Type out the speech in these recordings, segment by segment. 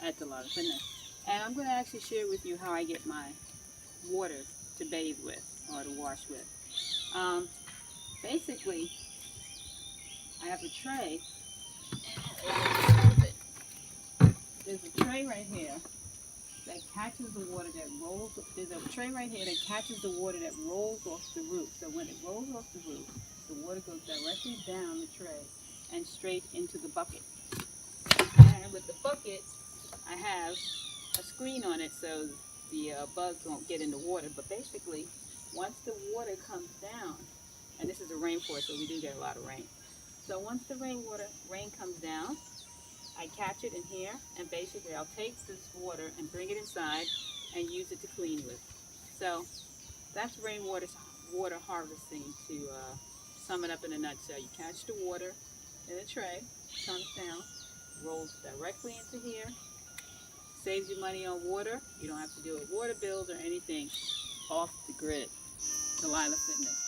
at Delilah Fitness. And I'm going to actually share with you how I get my water to bathe with or to wash with. Um, Basically, I have a tray. There's a tray right here that catches the water that rolls. There's a tray right here that catches the water that rolls off the roof. So when it rolls off the roof, the water goes directly down the tray and straight into the bucket. And with the bucket, I have a screen on it so the bugs won't get in the water. But basically, once the water comes down, and this is a rainforest, so we do get a lot of rain. So once the rain comes down, I catch it in here, and basically I'll take this water and bring it inside and use it to clean with. So that's water harvesting to sum it up in a nutshell. You catch the water in a tray, comes down, rolls directly into here, saves you money on water. You don't have to deal with water bills or anything off the grid. Delilah Fitness.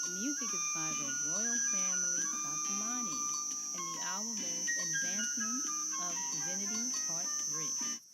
The music is by the Royal Family Kwatamani, and the album is Advancements of Divinity Part 3.